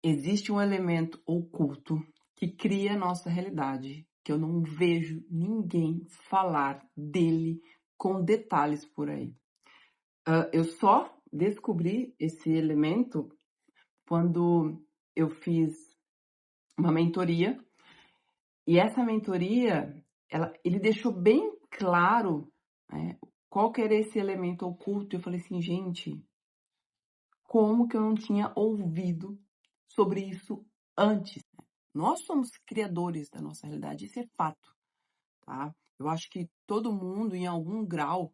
Existe um elemento oculto que cria a nossa realidade, que eu não vejo ninguém falar dele com detalhes por aí. Eu só descobri esse elemento quando eu fiz uma mentoria, e essa mentoria, ele deixou bem claro, né, qual que era esse elemento oculto. Eu falei assim, gente, como que eu não tinha ouvido sobre isso antes? Nós somos criadores da nossa realidade, isso é fato, tá? Eu acho que todo mundo, em algum grau,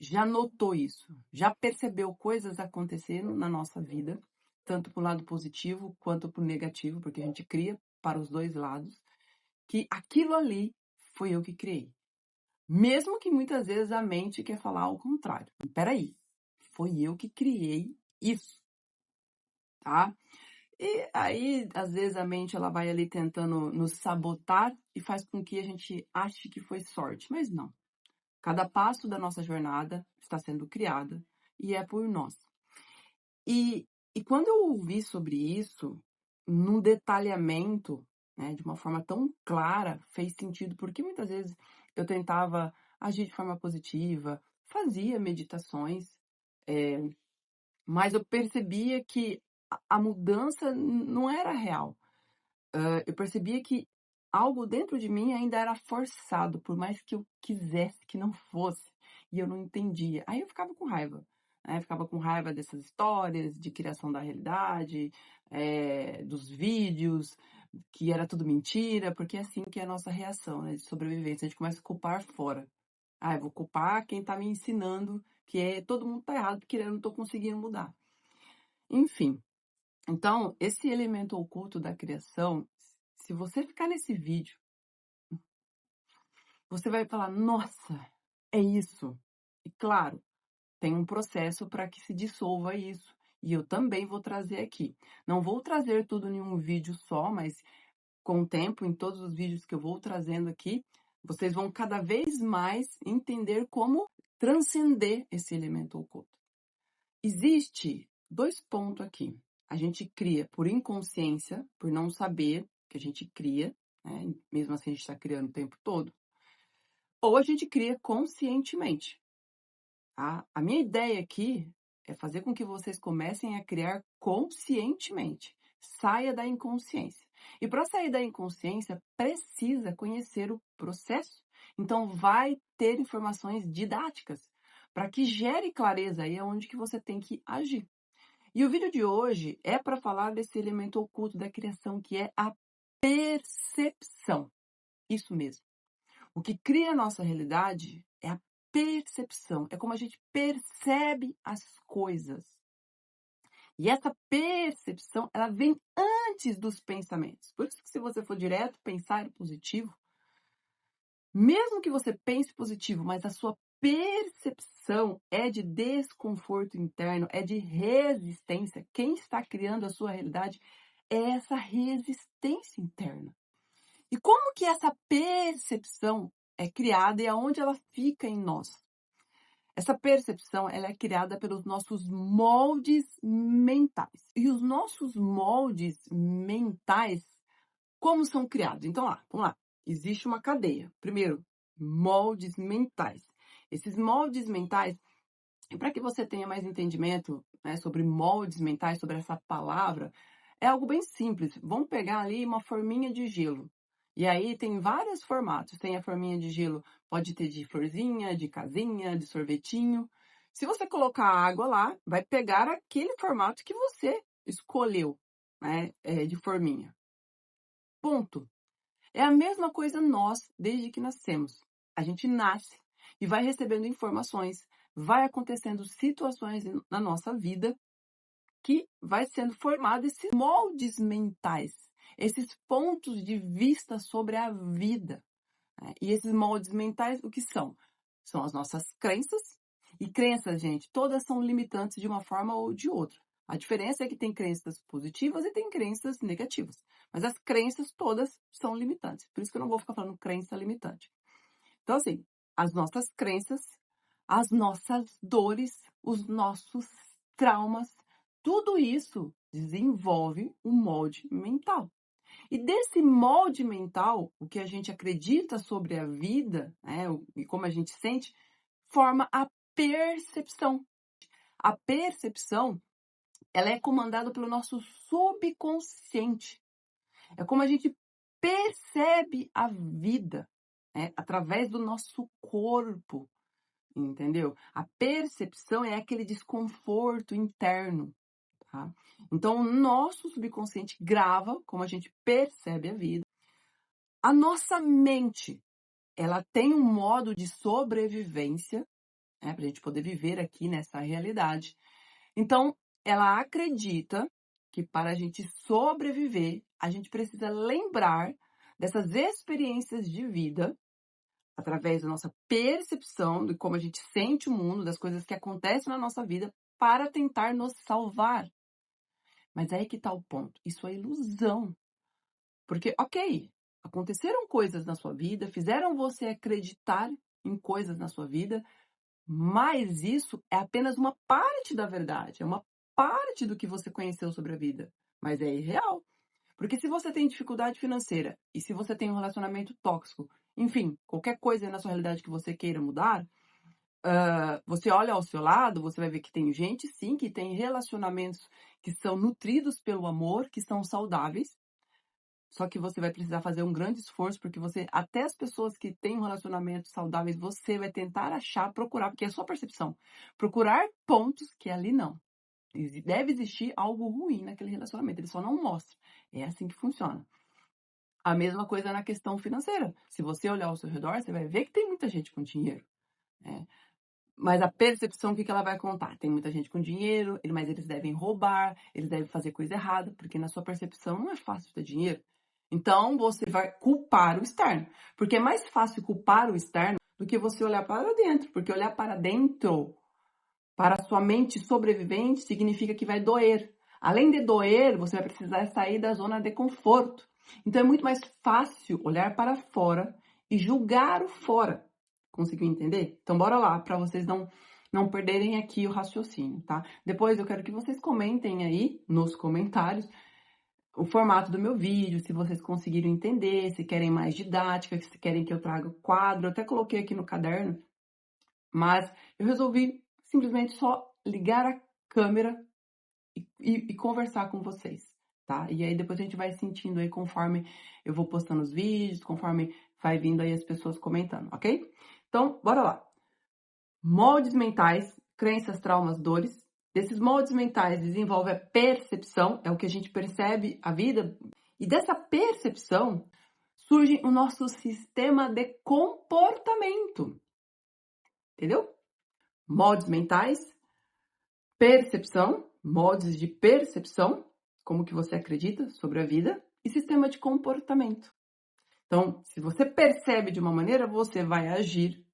já notou isso, já percebeu coisas acontecendo na nossa vida, tanto para o lado positivo quanto para o negativo, porque a gente cria para os dois lados, que aquilo ali foi eu que criei. Mesmo que muitas vezes a mente quer falar ao contrário. Peraí, foi eu que criei isso, tá? E aí, às vezes, a mente ela vai ali tentando nos sabotar e faz com que a gente ache que foi sorte, mas não. Cada passo da nossa jornada está sendo criada e é por nós. E quando eu ouvi sobre isso, num detalhamento, né, de uma forma tão clara, fez sentido, porque muitas vezes eu tentava agir de forma positiva, fazia meditações, mas eu percebia que a mudança não era real. Eu percebia que algo dentro de mim ainda era forçado, por mais que eu quisesse que não fosse, e eu não entendia. Aí eu ficava com raiva, né? Ficava com raiva dessas histórias de criação da realidade, dos vídeos, que era tudo mentira, porque é assim que é a nossa reação, né, de sobrevivência. A gente começa a culpar fora. Ah, eu vou culpar quem tá me ensinando que todo mundo tá errado, porque eu não tô conseguindo mudar. Enfim, então, esse elemento oculto da criação, se você ficar nesse vídeo, você vai falar, nossa, é isso. E claro, tem um processo para que se dissolva isso. E eu também vou trazer aqui. Não vou trazer tudo em um vídeo só, mas com o tempo, em todos os vídeos que eu vou trazendo aqui, vocês vão cada vez mais entender como transcender esse elemento oculto. Existe 2 pontos aqui. A gente cria por inconsciência, por não saber que a gente cria, né? Mesmo assim a gente está criando o tempo todo. Ou a gente cria conscientemente. Tá? A minha ideia aqui é fazer com que vocês comecem a criar conscientemente. Saia da inconsciência. E para sair da inconsciência, precisa conhecer o processo. Então, vai ter informações didáticas para que gere clareza aí aonde que você tem que agir. E o vídeo de hoje é para falar desse elemento oculto da criação, que é a percepção. Isso mesmo. O que cria a nossa realidade é a percepção. É como a gente percebe as coisas. E essa percepção, ela vem antes dos pensamentos. Por isso que se você for direto pensar positivo, mesmo que você pense positivo, mas a sua percepção é de desconforto interno, é de resistência. Quem está criando a sua realidade é essa resistência interna. E como que essa percepção é criada e aonde ela fica em nós? Essa percepção ela é criada pelos nossos moldes mentais. E os nossos moldes mentais, como são criados? Então, vamos lá. Existe uma cadeia. Primeiro, moldes mentais. Esses moldes mentais, para que você tenha mais entendimento, né, sobre moldes mentais, sobre essa palavra, é algo bem simples. Vamos pegar ali uma forminha de gelo. E aí tem vários formatos. Tem a forminha de gelo, pode ter de florzinha, de casinha, de sorvetinho. Se você colocar água lá, vai pegar aquele formato que você escolheu, né, de forminha. Ponto. É a mesma coisa nós, desde que nascemos. A gente nasce e vai recebendo informações, vai acontecendo situações na nossa vida que vai sendo formado esses moldes mentais, esses pontos de vista sobre a vida, né? E esses moldes mentais, o que são? São as nossas crenças. E crenças, gente, todas são limitantes de uma forma ou de outra. A diferença é que tem crenças positivas e tem crenças negativas. Mas as crenças todas são limitantes. Por isso que eu não vou ficar falando crença limitante. Então, assim, as nossas crenças, as nossas dores, os nossos traumas, tudo isso desenvolve um molde mental. E desse molde mental, o que a gente acredita sobre a vida, né, e como a gente sente, forma a percepção. A percepção, ela é comandada pelo nosso subconsciente. É como a gente percebe a vida, né, através do nosso corpo, entendeu? A percepção é aquele desconforto interno, tá? Então, o nosso subconsciente grava como a gente percebe a vida. A nossa mente, ela tem um modo de sobrevivência, né, para a gente poder viver aqui nessa realidade. Então, ela acredita que para a gente sobreviver, a gente precisa lembrar dessas experiências de vida, através da nossa percepção de como a gente sente o mundo, das coisas que acontecem na nossa vida, para tentar nos salvar. Mas aí que está o ponto. Isso é ilusão. Porque, ok, aconteceram coisas na sua vida, fizeram você acreditar em coisas na sua vida, mas isso é apenas uma parte da verdade, é uma parte do que você conheceu sobre a vida, mas é irreal. Porque se você tem dificuldade financeira e se você tem um relacionamento tóxico, enfim, qualquer coisa na sua realidade que você queira mudar, você olha ao seu lado, você vai ver que tem gente, sim, que tem relacionamentos que são nutridos pelo amor, que são saudáveis, só que você vai precisar fazer um grande esforço, porque você, até as pessoas que têm um relacionamento saudáveis, você vai tentar achar, procurar, porque é a sua percepção, procurar pontos que ali não. Deve existir algo ruim naquele relacionamento, ele só não mostra. É assim que funciona. A mesma coisa na questão financeira. Se você olhar ao seu redor, você vai ver que tem muita gente com dinheiro, né? Mas a percepção, o que ela vai contar? Tem muita gente com dinheiro, mas eles devem roubar, eles devem fazer coisa errada, porque na sua percepção não é fácil ter dinheiro. Então, você vai culpar o externo. Porque é mais fácil culpar o externo do que você olhar para dentro. Porque olhar para dentro, para a sua mente sobrevivente, significa que vai doer. Além de doer, você vai precisar sair da zona de conforto. Então, é muito mais fácil olhar para fora e julgar o fora. Conseguiu entender? Então, bora lá, para vocês não perderem aqui o raciocínio, tá? Depois eu quero que vocês comentem aí nos comentários o formato do meu vídeo, se vocês conseguiram entender, se querem mais didática, se querem que eu traga quadro. Eu até coloquei aqui no caderno, mas eu resolvi simplesmente só ligar a câmera e conversar com vocês, tá? E aí depois a gente vai sentindo aí conforme eu vou postando os vídeos, conforme vai vindo aí as pessoas comentando, ok? Então, bora lá. Moldes mentais, crenças, traumas, dores. Desses moldes mentais desenvolve a percepção, é o que a gente percebe a vida. E dessa percepção surge o nosso sistema de comportamento. Entendeu? Moldes mentais, percepção, moldes de percepção, como que você acredita sobre a vida, e sistema de comportamento. Então, se você percebe de uma maneira, você vai agir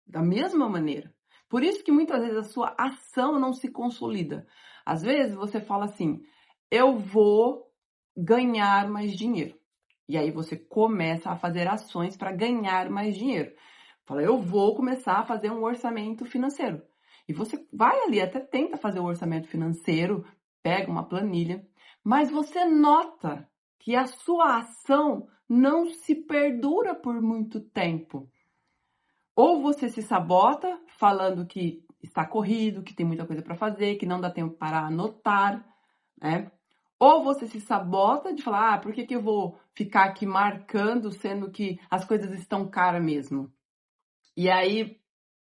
da mesma maneira. Por isso que muitas vezes a sua ação não se consolida. Às vezes você fala assim, eu vou ganhar mais dinheiro. E aí você começa a fazer ações para ganhar mais dinheiro. Fala, eu vou começar a fazer um orçamento financeiro. E você vai ali, até tenta fazer o orçamento financeiro, pega uma planilha, mas você nota que a sua ação não se perdura por muito tempo. Ou você se sabota falando que está corrido, que tem muita coisa para fazer, que não dá tempo para anotar, né? Ou você se sabota de falar, por que eu vou ficar aqui marcando, sendo que as coisas estão caras mesmo? E aí,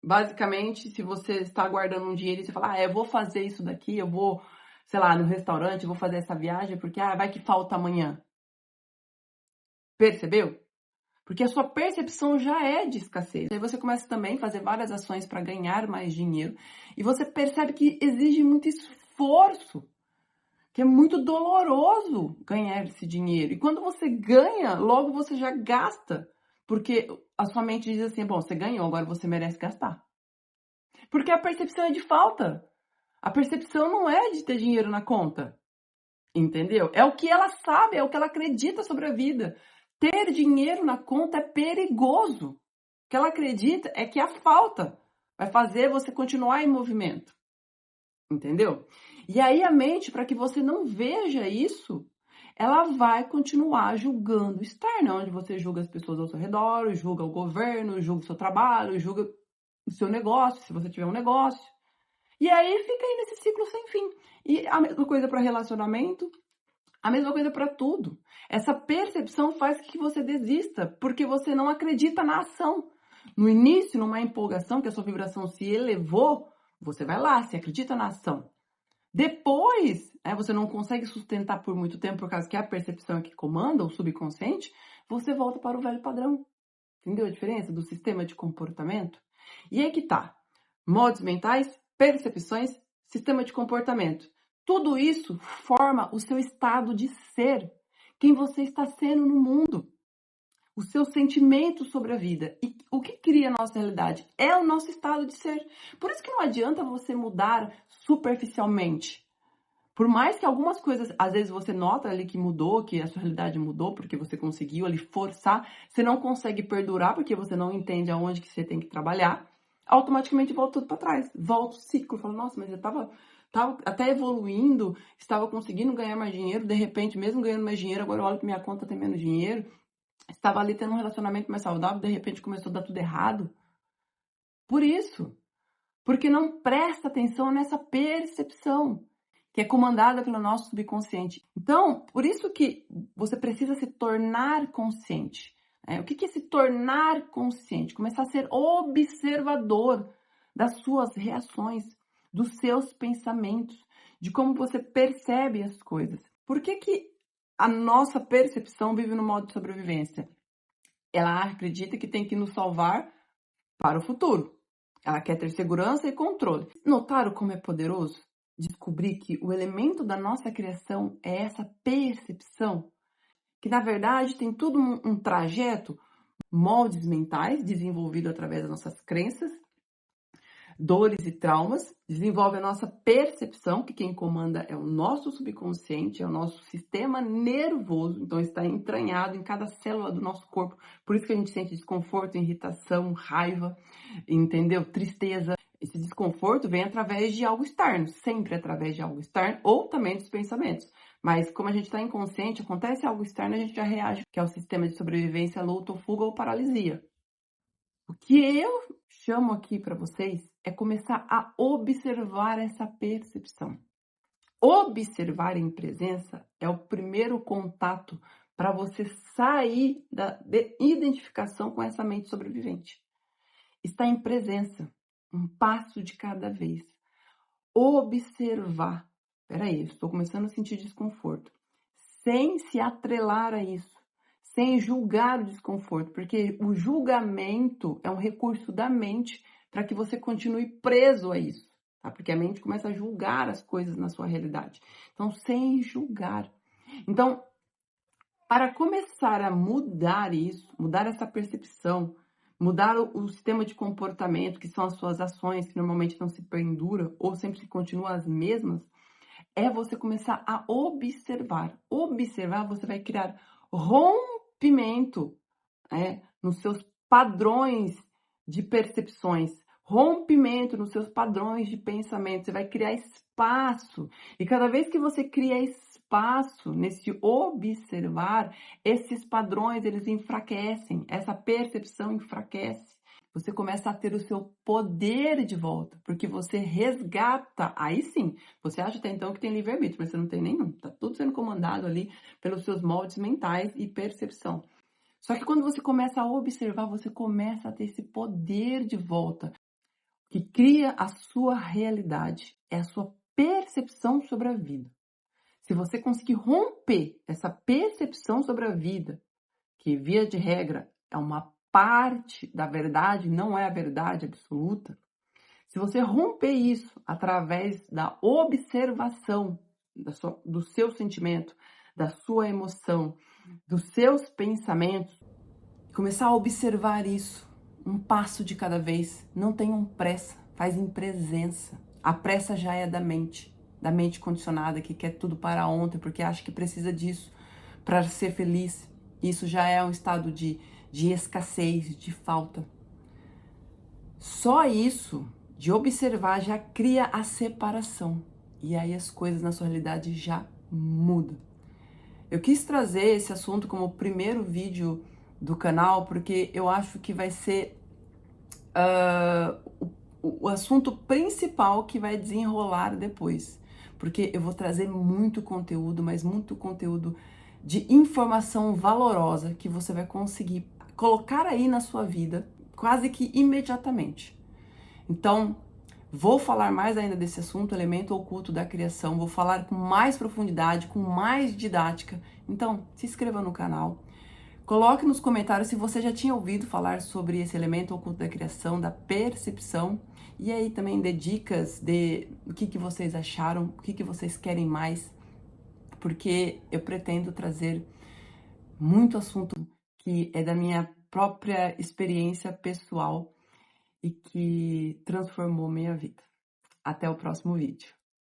basicamente, se você está guardando um dinheiro e você fala, eu vou fazer isso daqui, eu vou, sei lá, no restaurante, eu vou fazer essa viagem, porque, vai que falta amanhã. Percebeu? Porque a sua percepção já é de escassez. Aí você começa também a fazer várias ações para ganhar mais dinheiro. E você percebe que exige muito esforço. Que é muito doloroso ganhar esse dinheiro. E quando você ganha, logo você já gasta. Porque a sua mente diz assim, bom, você ganhou, agora você merece gastar. Porque a percepção é de falta. A percepção não é de ter dinheiro na conta. Entendeu? É o que ela sabe, é o que ela acredita sobre a vida. Ter dinheiro na conta é perigoso. O que ela acredita é que a falta vai fazer você continuar em movimento. Entendeu? E aí a mente, para que você não veja isso, ela vai continuar julgando o externo, onde você julga as pessoas ao seu redor, julga o governo, julga o seu trabalho, julga o seu negócio, se você tiver um negócio. E aí fica aí nesse ciclo sem fim. E a mesma coisa para relacionamento, a mesma coisa para tudo. Essa percepção faz que você desista, porque você não acredita na ação. No início, numa empolgação, que a sua vibração se elevou, você vai lá, você acredita na ação. Depois, você não consegue sustentar por muito tempo, por causa que a percepção é que comanda, o subconsciente, você volta para o velho padrão. Entendeu a diferença do sistema de comportamento? E aí que tá. Modos mentais, percepções, sistema de comportamento. Tudo isso forma o seu estado de ser, quem você está sendo no mundo, o seu sentimento sobre a vida. E o que cria a nossa realidade? É o nosso estado de ser. Por isso que não adianta você mudar superficialmente. Por mais que algumas coisas, às vezes você nota ali que mudou, que a sua realidade mudou, porque você conseguiu ali forçar, você não consegue perdurar, porque você não entende aonde que você tem que trabalhar, automaticamente volta tudo para trás. Volta o ciclo, fala, nossa, mas eu tava até evoluindo, estava conseguindo ganhar mais dinheiro, de repente, mesmo ganhando mais dinheiro, agora eu olho para minha conta, tem menos dinheiro, estava ali tendo um relacionamento mais saudável, de repente começou a dar tudo errado. Por isso, porque não presta atenção nessa percepção, que é comandada pelo nosso subconsciente. Então, por isso que você precisa se tornar consciente. O que é se tornar consciente? Começar a ser observador das suas reações, dos seus pensamentos, de como você percebe as coisas. Por que a nossa percepção vive no modo de sobrevivência? Ela acredita que tem que nos salvar para o futuro. Ela quer ter segurança e controle. Notaram como é poderoso descobrir que o elemento da nossa criação é essa percepção? Que na verdade tem tudo um trajeto, moldes mentais desenvolvido através das nossas crenças, dores e traumas, desenvolve a nossa percepção, que quem comanda é o nosso subconsciente, é o nosso sistema nervoso, então está entranhado em cada célula do nosso corpo, por isso que a gente sente desconforto, irritação, raiva, entendeu? Tristeza. Esse desconforto vem através de algo externo, sempre através de algo externo, ou também dos pensamentos. Mas como a gente está inconsciente, acontece algo externo, a gente já reage, que é o sistema de sobrevivência, luta, fuga ou paralisia. O que eu chamo aqui para vocês é começar a observar essa percepção. Observar em presença é o primeiro contato para você sair da identificação com essa mente sobrevivente. Está em presença, um passo de cada vez. Observar. Peraí, estou começando a sentir desconforto. Sem se atrelar a isso. Sem julgar o desconforto, porque o julgamento é um recurso da mente para que você continue preso a isso, tá? Porque a mente começa a julgar as coisas na sua realidade. Então, sem julgar. Então, para começar a mudar isso, mudar essa percepção, mudar o sistema de comportamento, que são as suas ações, que normalmente não se pendura ou sempre continuam as mesmas, é você começar a observar. Observar, você vai criar rompimento nos seus padrões de percepções, rompimento nos seus padrões de pensamento. Você vai criar espaço. E cada vez que você cria espaço nesse observar, esses padrões, eles enfraquecem. Essa percepção enfraquece. Você começa a ter o seu poder de volta, porque você resgata. Aí sim, você acha até então que tem livre-arbítrio, mas você não tem nenhum. Tá tudo sendo comandado ali pelos seus moldes mentais e percepção. Só que quando você começa a observar, você começa a ter esse poder de volta, que cria a sua realidade, é a sua percepção sobre a vida. Se você conseguir romper essa percepção sobre a vida, que via de regra é uma parte da verdade, não é a verdade absoluta, se você romper isso através da observação do seu sentimento, da sua emoção, dos seus pensamentos, começar a observar isso, um passo de cada vez, não tenham pressa, faz em presença. A pressa já é da mente condicionada, que quer tudo para ontem, porque acha que precisa disso para ser feliz. Isso já é um estado de escassez, de falta. Só isso, de observar, já cria a separação. e aí as coisas na sua realidade já mudam. Eu quis trazer esse assunto como o primeiro vídeo do canal porque eu acho que vai ser o assunto principal que vai desenrolar depois. Porque eu vou trazer muito conteúdo, mas muito conteúdo de informação valorosa que você vai conseguir colocar aí na sua vida quase que imediatamente. Então, vou falar mais ainda desse assunto, elemento oculto da criação, vou falar com mais profundidade, com mais didática. Então, se inscreva no canal. Coloque nos comentários se você já tinha ouvido falar sobre esse elemento oculto da criação, da percepção. E aí também dê dicas de o que vocês acharam, o que vocês querem mais. Porque eu pretendo trazer muito assunto que é da minha própria experiência pessoal e que transformou minha vida. Até o próximo vídeo.